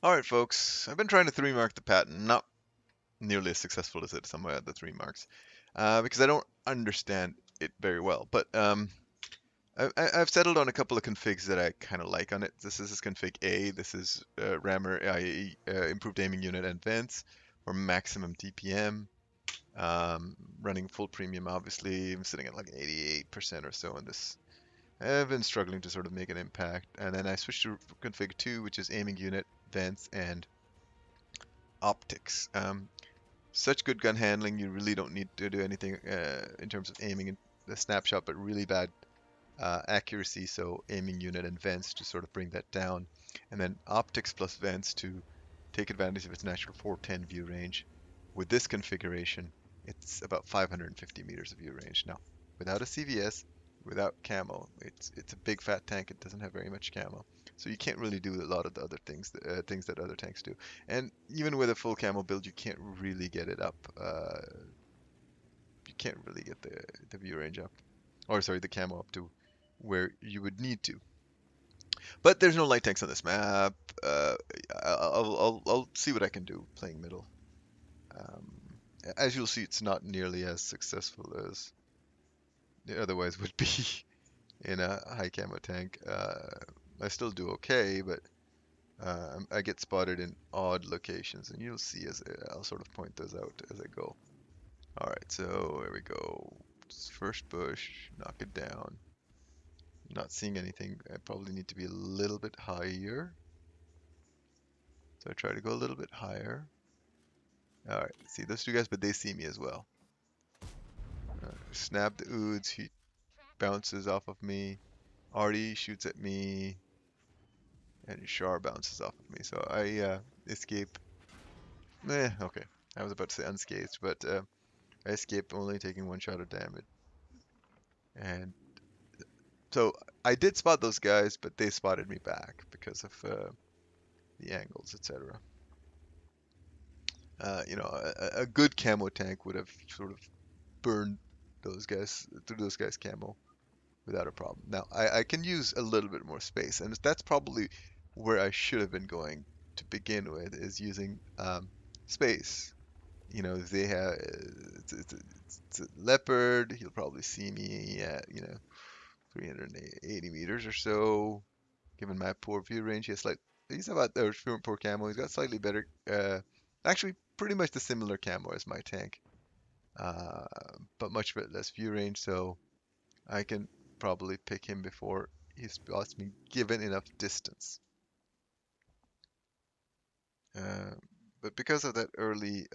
Alright folks, I've been trying to 3-mark the Patton, not nearly as successful as it some of my other 3 marks, because I don't understand it very well. But I've settled on a couple of configs that I kind of like on it. This is config A, this is rammer, i.e. Improved aiming unit and vents, or maximum DPM, running full premium obviously. I'm sitting at like 88% or so on this. I've been struggling to sort of make an impact, and then I switched to config 2, which is aiming unit, vents, and optics. Such good gun handling, you really don't need to do anything in terms of aiming in the snapshot, but really bad accuracy, so aiming unit and vents to sort of bring that down. And then optics plus vents to take advantage of its natural 410 view range. With this configuration, it's about 550 meters of view range. Now, without a CVS, without camo, it's a big fat tank. It doesn't have very much camo, so you can't really do a lot of the other things that other tanks do. And even with a full camo build, you can't really get it up. You can't really get the view range up, or sorry, the camo up to where you would need to. But there's no light tanks on this map. Uh, I'll see what I can do playing middle. Um, as you'll see, it's not nearly as successful as it otherwise would be in a high camo tank. I still do okay, but I get spotted in odd locations, and you'll see as I'll sort of point those out as I go. All right, so here we go. First bush, knock it down. Not seeing anything. I probably need to be a little bit higher. So I try to go a little bit higher. All right, see those two guys, but they see me as well. Snap the oods. He bounces off of me. Artie shoots at me, and Shar bounces off of me. So I escape. Okay. I was about to say unscathed, but I escaped only taking 1 shot of damage. And so I did spot those guys, but they spotted me back because of the angles, etc. A good camo tank would have sort of burned those guys through those guys' camo without a problem. Now I can use a little bit more space, and that's probably where I should have been going to begin with, is using space. If they have it's a leopard, he'll probably see me at 380 meters or so. Given my poor view range, he's about poor camo. He's got slightly better, actually pretty much the similar camo as my tank, uh, but much bit less view range. So I can probably pick him before he spots me, given enough distance. Uh, but because of that early,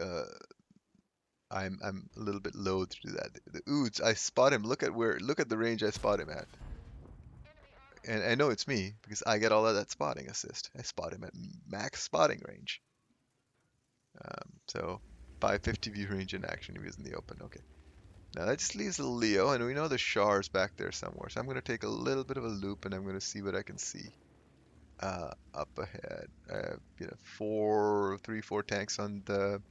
I'm a little bit loath to do that. The Oods, I spot him. Look at the range I spot him at, and I know it's me because I get all of that spotting assist. I spot him at max spotting range. So 550 view range in action. He was in the open. Okay. Now that just leaves the Leo, and we know the Char's back there somewhere. So I'm going to take a little bit of a loop, and I'm going to see what I can see up ahead. Four tanks on the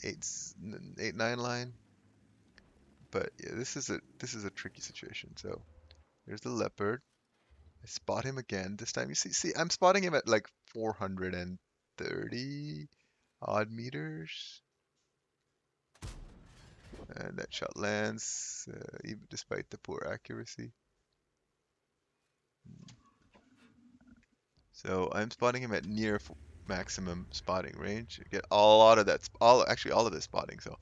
8-9 line. But yeah, this is a tricky situation. So there's the leopard. I spot him again. This time, see, I'm spotting him at like 430 odd meters. And that shot lands, even despite the poor accuracy. So I'm spotting him at near maximum spotting range. Get a lot of that, actually all of this spotting. So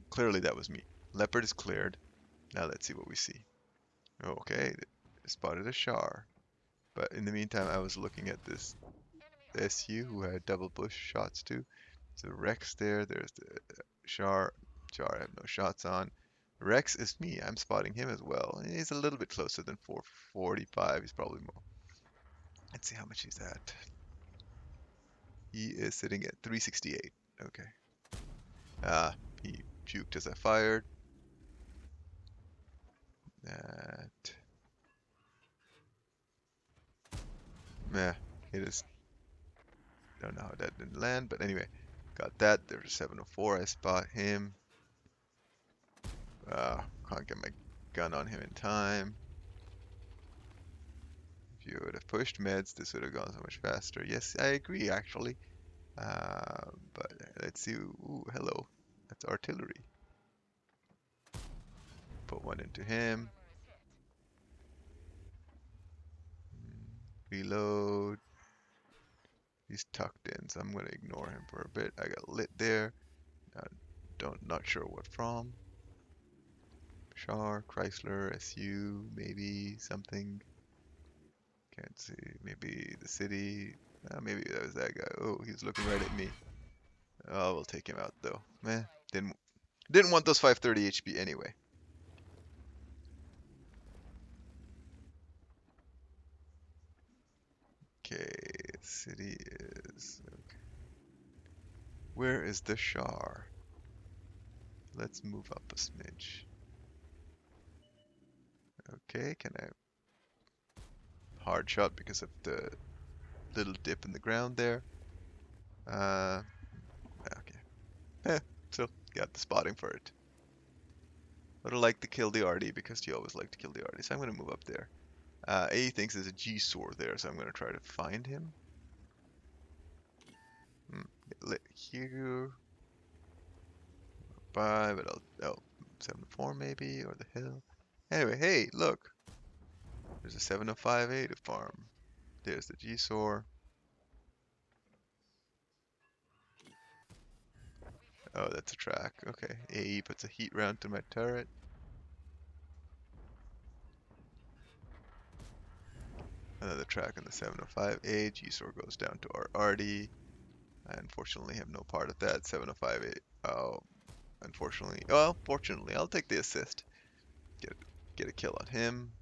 clearly that was me. Leopard is cleared. Now let's see what we see. Okay, spotted a Char. But in the meantime, I was looking at this SU who had double bush shots too. So Rex there. There's the Char. Char I have no shots on. Rex is me. I'm spotting him as well. He's a little bit closer than 445. He's probably more. Let's see how much he's at. He is sitting at 368. Okay. He puked as I fired. That. Meh. It is. Don't know how that didn't land, but anyway. Got that. There's a 704. I spot him. Can't get my gun on him in time. If you would have pushed meds, this would have gone so much faster. Yes, I agree, actually. But let's see. Ooh, hello. That's artillery. Put one into him. Reload. He's tucked in, so I'm gonna ignore him for a bit. I got lit there. Not sure what from. Char, Chrysler, SU, maybe something. Can't see. Maybe the city. Maybe that was that guy. Oh, he's looking right at me. Oh, we'll take him out though. Meh. Didn't want those 530 HP anyway. Okay, city is okay. Where is the Shar? Let's move up a smidge. Okay, can I hard shot because of the little dip in the ground there? Okay. So got the spotting for it. Would have liked to kill the Artie because you always like to kill the Artie, so I'm gonna move up there. A thinks there's a G-Sword there, so I'm gonna try to find him. Lit here. Bye, but I'll 704 maybe, or the hill. Anyway, hey, look. There's a 705A to farm. There's the G-Sword. Oh, that's a track. Okay. AE puts a heat round to my turret. Another track on the 705A. G-Sword goes down to our Artie. I unfortunately have no part of that. 705A. Oh, unfortunately. Well, fortunately, I'll take the assist. Get a kill on him.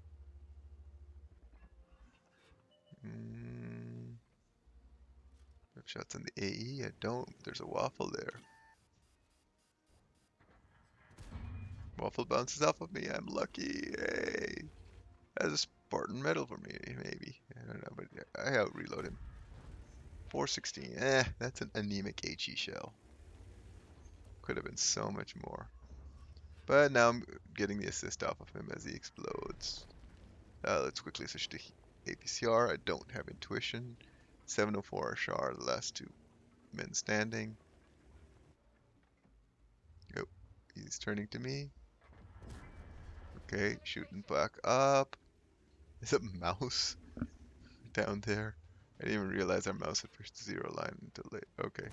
Shots on the AE. I don't. There's a waffle there. Waffle bounces off of me. I'm lucky. Hey. Has a Spartan medal for me, maybe. I don't know, but I out reload him. 416. That's an anemic HE shell. Could have been so much more. But now I'm getting the assist off of him as he explodes. Let's quickly switch to APCR. I don't have intuition. 704 Shar, the last two men standing. Oh, he's turning to me. Okay, shooting back up. There's a mouse down there. I didn't even realize our mouse had pushed the zero line until late. Okay.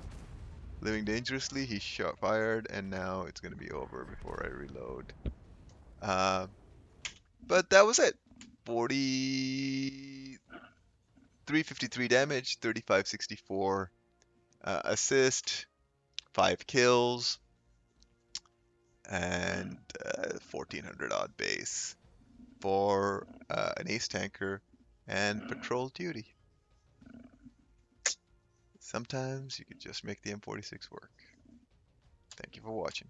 Living dangerously, he shot fired, and now it's gonna be over before I reload. But that was it. 4353 damage, 3564 assist, 5 kills, and 1400 odd base for an ace tanker and patrol duty. Sometimes you could just make the M46 work. Thank you for watching.